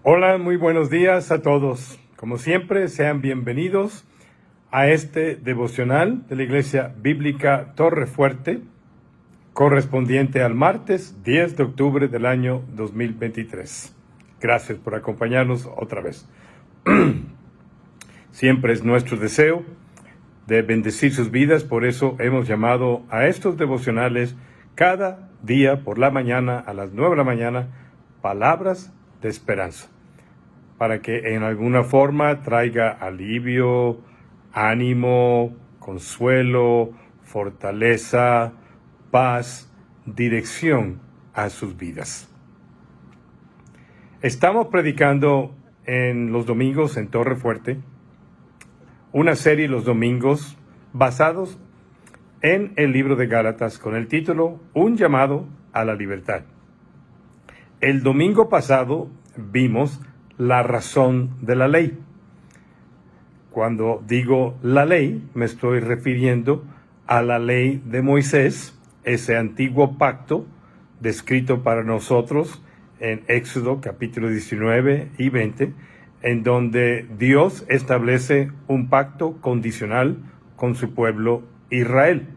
Hola, muy buenos días a todos. Como siempre, sean bienvenidos a este devocional de la Iglesia Bíblica Torre Fuerte, correspondiente al martes 10 de octubre del año 2023. Gracias por acompañarnos otra vez. Siempre es nuestro deseo de bendecir sus vidas, por eso hemos llamado a estos devocionales cada día por la mañana a las 9 de la mañana, palabras de esperanza, para que en alguna forma traiga alivio, ánimo, consuelo, fortaleza, paz, dirección a sus vidas. Estamos predicando en los domingos en Torre Fuerte, una serie los domingos basados en el libro de Gálatas con el título Un llamado a la libertad. El domingo pasado vimos la razón de la ley. Cuando digo la ley, me estoy refiriendo a la ley de Moisés, ese antiguo pacto descrito para nosotros en Éxodo capítulo 19 y 20, en donde Dios establece un pacto condicional con su pueblo Israel.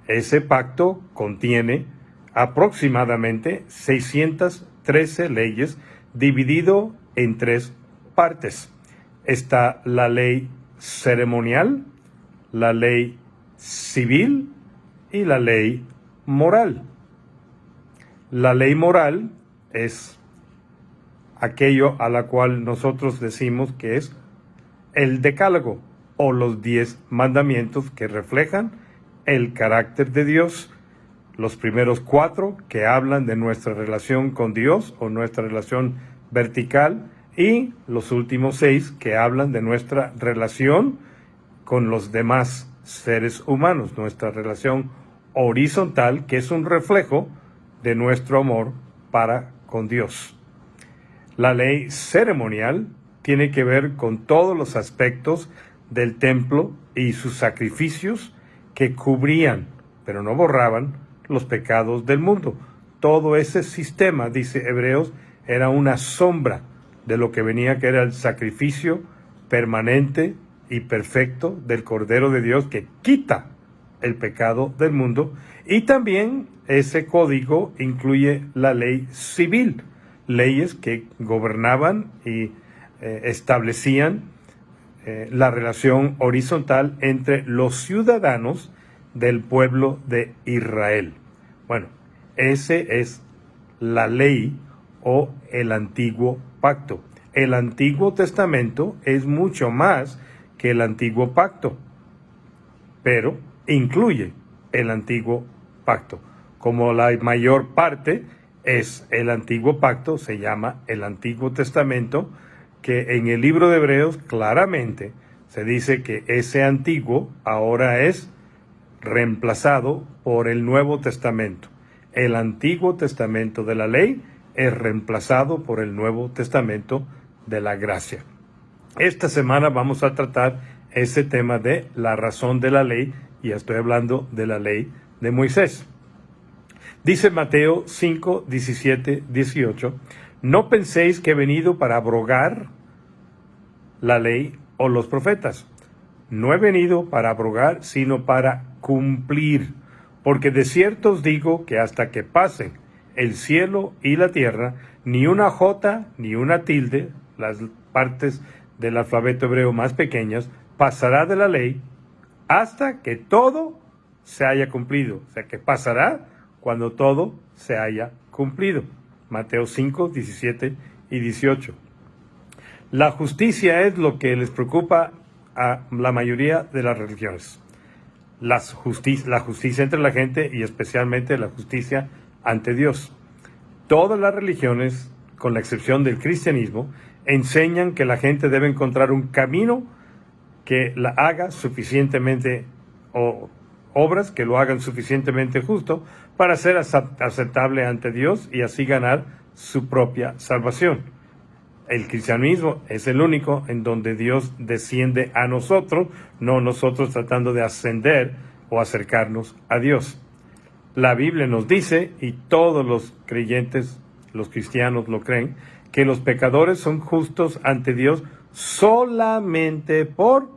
Ese pacto contiene aproximadamente 613 leyes, dividido en tres partes. Está la ley ceremonial, la ley civil y la ley moral. La ley moral es aquello a la cual nosotros decimos que es el decálogo o los 10 mandamientos que reflejan el carácter de Dios. Los primeros 4 que hablan de nuestra relación con Dios o nuestra relación vertical, y los últimos 6 que hablan de nuestra relación con los demás seres humanos, nuestra relación horizontal, que es un reflejo de nuestro amor para con Dios. La ley ceremonial tiene que ver con todos los aspectos del templo y sus sacrificios que cubrían, pero no borraban, los pecados del mundo. Todo ese sistema, dice Hebreos, era una sombra de lo que venía, que era el sacrificio permanente y perfecto del Cordero de Dios que quita el pecado del mundo. Y también ese código incluye la ley civil, leyes que gobernaban y establecían la relación horizontal entre los ciudadanos del pueblo de Israel. Bueno, ese es la ley o el antiguo pacto. El Antiguo Testamento es mucho más que el antiguo pacto, pero incluye el antiguo pacto. Como la mayor parte es el antiguo pacto, se llama el Antiguo Testamento, que en el libro de Hebreos claramente se dice que ese antiguo ahora es reemplazado por el Nuevo Testamento. El Antiguo Testamento de la ley es reemplazado por el Nuevo Testamento de la gracia. Esta semana vamos a tratar ese tema de la razón de la ley, y estoy hablando de la ley de Moisés. Dice Mateo 5, 17, 18, no penséis que he venido para abrogar la ley o los profetas. No he venido para abrogar, sino para cumplir. Porque de cierto os digo que hasta que pasen el cielo y la tierra, ni una jota ni una tilde, las partes del alfabeto hebreo más pequeñas, pasará de la ley hasta que todo se haya cumplido. O sea, que pasará cuando todo se haya cumplido. Mateo 5, 17 y 18. La justicia es lo que les preocupa a la mayoría de las religiones. La justicia entre la gente, y especialmente la justicia ante Dios. Todas las religiones, con la excepción del cristianismo, enseñan que la gente debe encontrar un camino que la haga suficientemente, o obras que lo hagan suficientemente justo para ser aceptable ante Dios y así ganar su propia salvación. El cristianismo es el único en donde Dios desciende a nosotros, no nosotros tratando de ascender o acercarnos a Dios. La Biblia nos dice, y todos los creyentes los cristianos lo creen, que los pecadores son justos ante Dios solamente por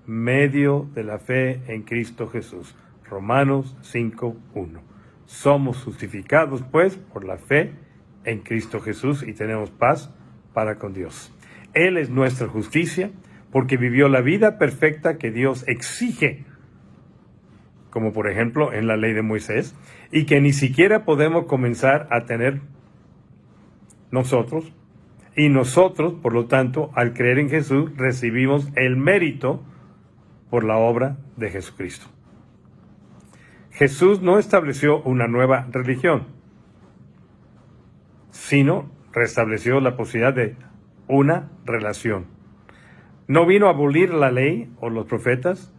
medio de la fe en Cristo Jesús. Romanos 5:1. Somos justificados, pues, por la fe en Cristo Jesús y tenemos paz para con Dios. Él es nuestra justicia porque vivió la vida perfecta que Dios exige, como por ejemplo en la ley de Moisés, y que ni siquiera podemos comenzar a tener nosotros. Y nosotros, por lo tanto, al creer en Jesús, recibimos el mérito por la obra de Jesucristo. Jesús no estableció una nueva religión, sino restableció la posibilidad de una relación. No vino a abolir la ley o los profetas.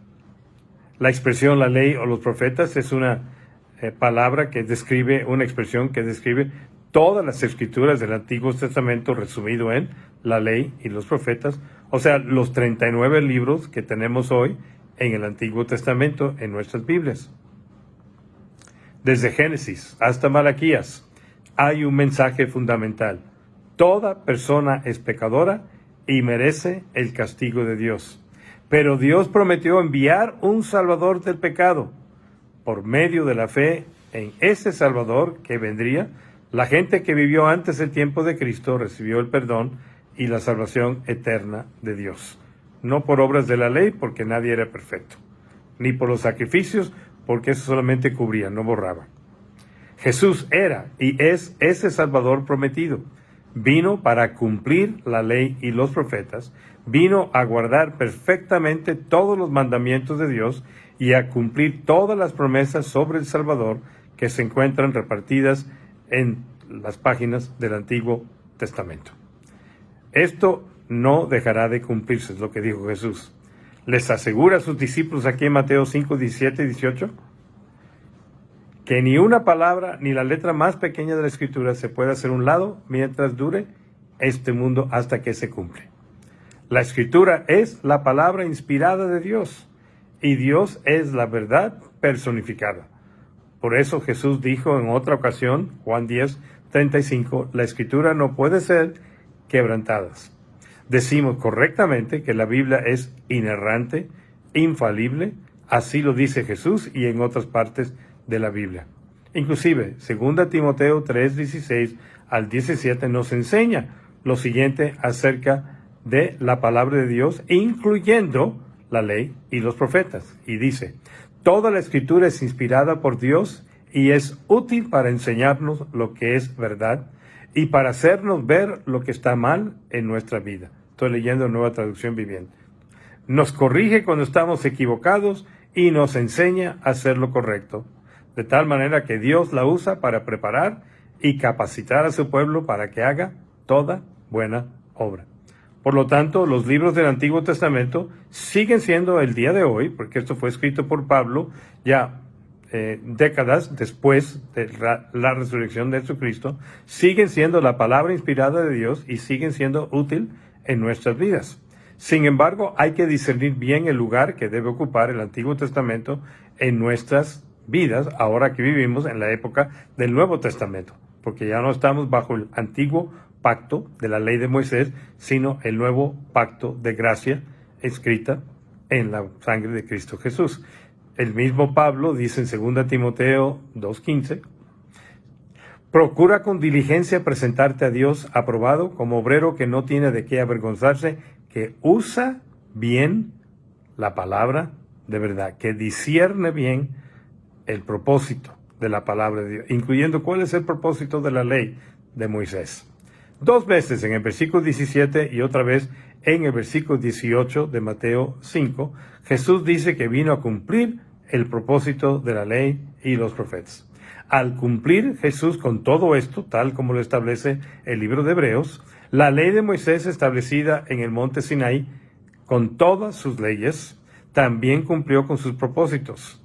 La expresión la ley o los profetas es una palabra que describe, una expresión que describe todas las escrituras del Antiguo Testamento resumido en la ley y los profetas, o sea, los 39 libros que tenemos hoy en el Antiguo Testamento en nuestras Biblias. Desde Génesis hasta Malaquías hay un mensaje fundamental. Toda persona es pecadora y merece el castigo de Dios. Pero Dios prometió enviar un Salvador del pecado. Por medio de la fe en ese Salvador que vendría, la gente que vivió antes del tiempo de Cristo recibió el perdón y la salvación eterna de Dios. No por obras de la ley, porque nadie era perfecto, ni por los sacrificios, porque eso solamente cubría, no borraba. Jesús era y es ese Salvador prometido. Vino para cumplir la ley y los profetas, vino a guardar perfectamente todos los mandamientos de Dios y a cumplir todas las promesas sobre el Salvador que se encuentran repartidas en las páginas del Antiguo Testamento. Esto no dejará de cumplirse, es lo que dijo Jesús. Les asegura a sus discípulos aquí en Mateo 5, 17 y 18, que ni una palabra ni la letra más pequeña de la Escritura se puede hacer a un lado mientras dure este mundo hasta que se cumple. La Escritura es la palabra inspirada de Dios y Dios es la verdad personificada. Por eso Jesús dijo en otra ocasión, Juan 10:35, la Escritura no puede ser quebrantada. Decimos correctamente que la Biblia es inerrante, infalible, así lo dice Jesús y en otras partes de la Biblia. Inclusive, 2 Timoteo 3:16 al 17 nos enseña lo siguiente acerca de la palabra de Dios, incluyendo la ley y los profetas. Y dice, toda la Escritura es inspirada por Dios y es útil para enseñarnos lo que es verdad y para hacernos ver lo que está mal en nuestra vida. Estoy leyendo Nueva Traducción Viviente. Nos corrige cuando estamos equivocados y nos enseña a hacer lo correcto, de tal manera que Dios la usa para preparar y capacitar a su pueblo para que haga toda buena obra. Por lo tanto, los libros del Antiguo Testamento siguen siendo el día de hoy, porque esto fue escrito por Pablo ya décadas después de la resurrección de Jesucristo, siguen siendo la palabra inspirada de Dios y siguen siendo útil en nuestras vidas. Sin embargo, hay que discernir bien el lugar que debe ocupar el Antiguo Testamento en nuestras vidas, ahora que vivimos en la época del Nuevo Testamento, porque ya no estamos bajo el antiguo pacto de la ley de Moisés, sino el nuevo pacto de gracia escrita en la sangre de Cristo Jesús. El mismo Pablo dice en 2 Timoteo 2:15, procura con diligencia presentarte a Dios aprobado como obrero que no tiene de qué avergonzarse, que usa bien la palabra de verdad, que discierne bien el propósito de la palabra de Dios, incluyendo cuál es el propósito de la ley de Moisés. 2 veces en el versículo 17 y otra vez en el versículo 18 de Mateo 5, Jesús dice que vino a cumplir el propósito de la ley y los profetas. Al cumplir Jesús con todo esto, tal como lo establece el libro de Hebreos, la ley de Moisés establecida en el monte Sinaí, con todas sus leyes, también cumplió con sus propósitos.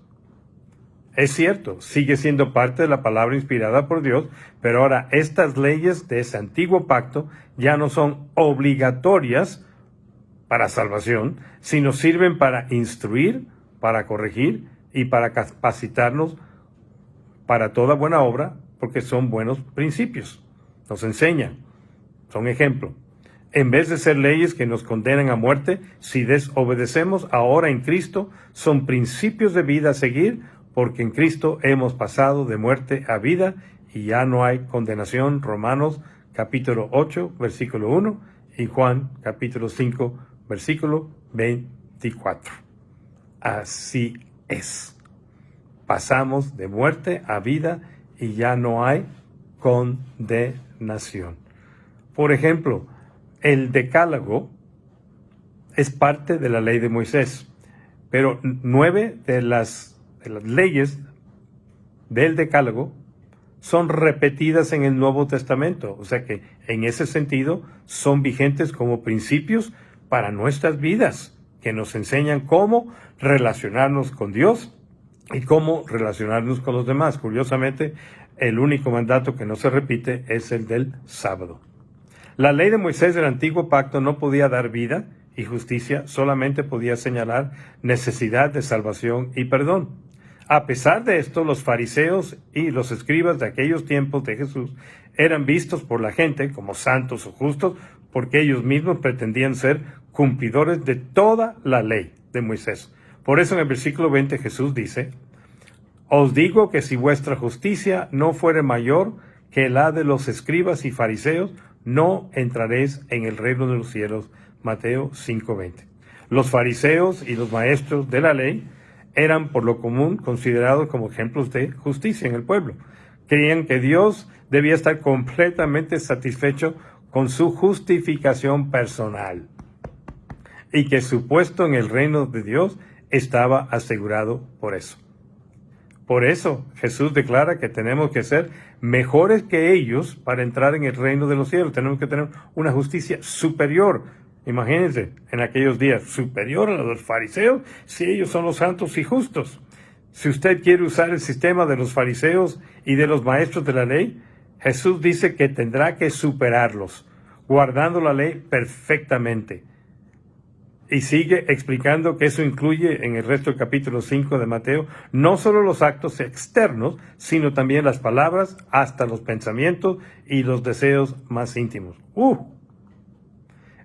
Es cierto, sigue siendo parte de la palabra inspirada por Dios, pero ahora estas leyes de ese antiguo pacto ya no son obligatorias para salvación, sino sirven para instruir, para corregir y para capacitarnos para toda buena obra, porque son buenos principios. nos enseñan, son ejemplo. En vez de ser leyes que nos condenan a muerte, si desobedecemos ahora en Cristo, son principios de vida a seguir, porque en Cristo hemos pasado de muerte a vida y ya no hay condenación. Romanos capítulo 8, versículo 1 y Juan capítulo 5, versículo 24. Así es. Pasamos de muerte a vida y ya no hay condenación. Por ejemplo, el decálogo es parte de la ley de Moisés, pero 9 de las leyes del decálogo son repetidas en el Nuevo Testamento. O sea que en ese sentido son vigentes como principios para nuestras vidas, que nos enseñan cómo relacionarnos con Dios y cómo relacionarnos con los demás. Curiosamente, el único mandato que no se repite es el del sábado. La ley de Moisés del Antiguo Pacto no podía dar vida y justicia, solamente podía señalar necesidad de salvación y perdón. A pesar de esto, los fariseos y los escribas de aquellos tiempos de Jesús eran vistos por la gente como santos o justos porque ellos mismos pretendían ser cumplidores de toda la ley de Moisés. Por eso en el versículo 20 Jesús dice: os digo que si vuestra justicia no fuere mayor que la de los escribas y fariseos, no entraréis en el reino de los cielos. Mateo 5:20. Los fariseos y los maestros de la ley eran por lo común considerados como ejemplos de justicia en el pueblo. Creían que Dios debía estar completamente satisfecho con su justificación personal y que su puesto en el reino de Dios estaba asegurado por eso. Por eso Jesús declara que tenemos que ser mejores que ellos para entrar en el reino de los cielos. Tenemos que tener una justicia superior. Imagínense, en aquellos días, superior a la de los fariseos, si ellos son los santos y justos. Si usted quiere usar el sistema de los fariseos y de los maestros de la ley, Jesús dice que tendrá que superarlos, guardando la ley perfectamente. Y sigue explicando que eso incluye en el resto del capítulo 5 de Mateo, no solo los actos externos, sino también las palabras, hasta los pensamientos y los deseos más íntimos.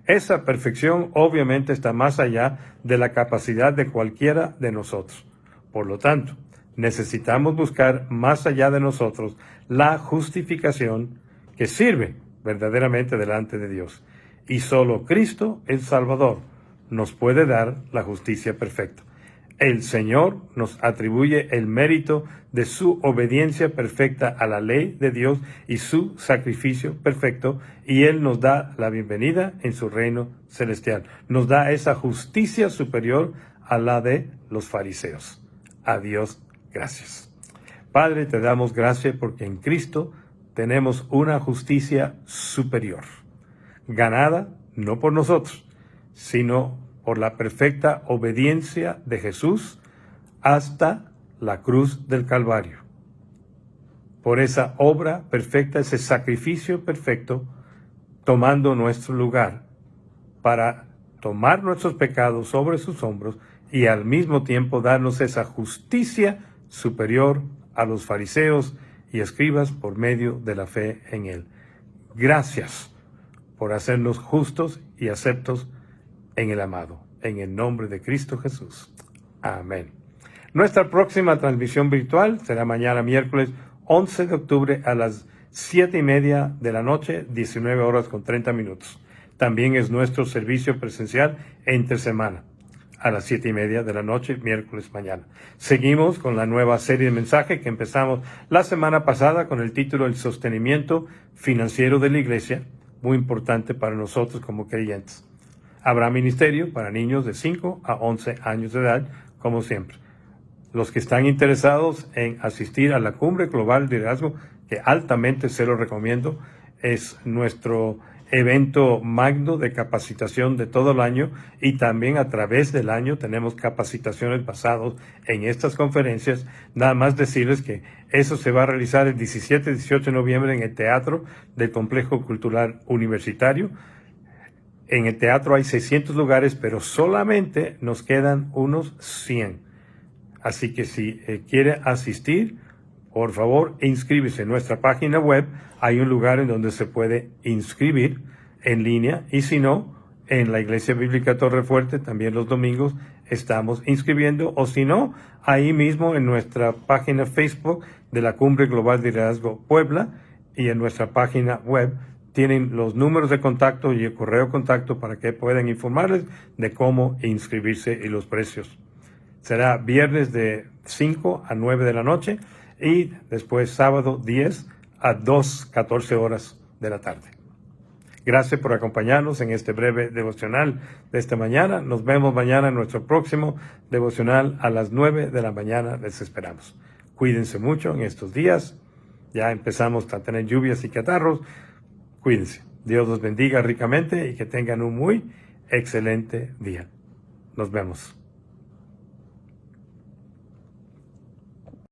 Esa perfección obviamente está más allá de la capacidad de cualquiera de nosotros. Por lo tanto, necesitamos buscar más allá de nosotros la justificación que sirve verdaderamente delante de Dios. Y solo Cristo, el Salvador, nos puede dar la justicia perfecta. El Señor nos atribuye el mérito de su obediencia perfecta a la ley de Dios y su sacrificio perfecto, y Él nos da la bienvenida en su reino celestial. Nos da esa justicia superior a la de los fariseos. A Dios, gracias. Padre, te damos gracias porque en Cristo tenemos una justicia superior, ganada no por nosotros, sino por la perfecta obediencia de Jesús hasta la cruz del Calvario. Por esa obra perfecta, ese sacrificio perfecto, tomando nuestro lugar para tomar nuestros pecados sobre sus hombros y al mismo tiempo darnos esa justicia superior a los fariseos y escribas por medio de la fe en Él. Gracias por hacernos justos y aceptos en el amado, en el nombre de Cristo Jesús. Amén. Nuestra próxima transmisión virtual será mañana miércoles 11 de octubre a las 7:30 de la noche, 19 horas con 30 minutos. También es nuestro servicio presencial entre semana, a las 7:30 de la noche, miércoles mañana. Seguimos con la nueva serie de mensajes que empezamos la semana pasada con el título El sostenimiento financiero de la iglesia, muy importante para nosotros como creyentes. Habrá ministerio para niños de 5 a 11 años de edad, como siempre. Los que están interesados en asistir a la Cumbre Global de Liderazgo, que altamente se lo recomiendo, es nuestro evento magno de capacitación de todo el año, y también a través del año tenemos capacitaciones basadas en estas conferencias. Nada más decirles que eso se va a realizar el 17 y 18 de noviembre en el Teatro del Complejo Cultural Universitario. En el teatro hay 600 lugares, pero solamente nos quedan unos 100. Así que si quiere asistir, por favor, inscríbese en nuestra página web. Hay un lugar en donde se puede inscribir en línea, y si no, en la Iglesia Bíblica Torrefuerte, también los domingos estamos inscribiendo, o si no, ahí mismo en nuestra página Facebook de la Cumbre Global de Liderazgo Puebla, y en nuestra página web tienen los números de contacto y el correo de contacto para que puedan informarles de cómo inscribirse y los precios. Será viernes de 5 a 9 de la noche y después sábado 10 a 14 horas de la tarde. Gracias por acompañarnos en este breve devocional de esta mañana. Nos vemos mañana en nuestro próximo devocional a las 9 de la mañana. Les esperamos. Cuídense mucho en estos días. Ya empezamos a tener lluvias y catarros. Cuídense. Dios los bendiga ricamente y que tengan un muy excelente día. Nos vemos.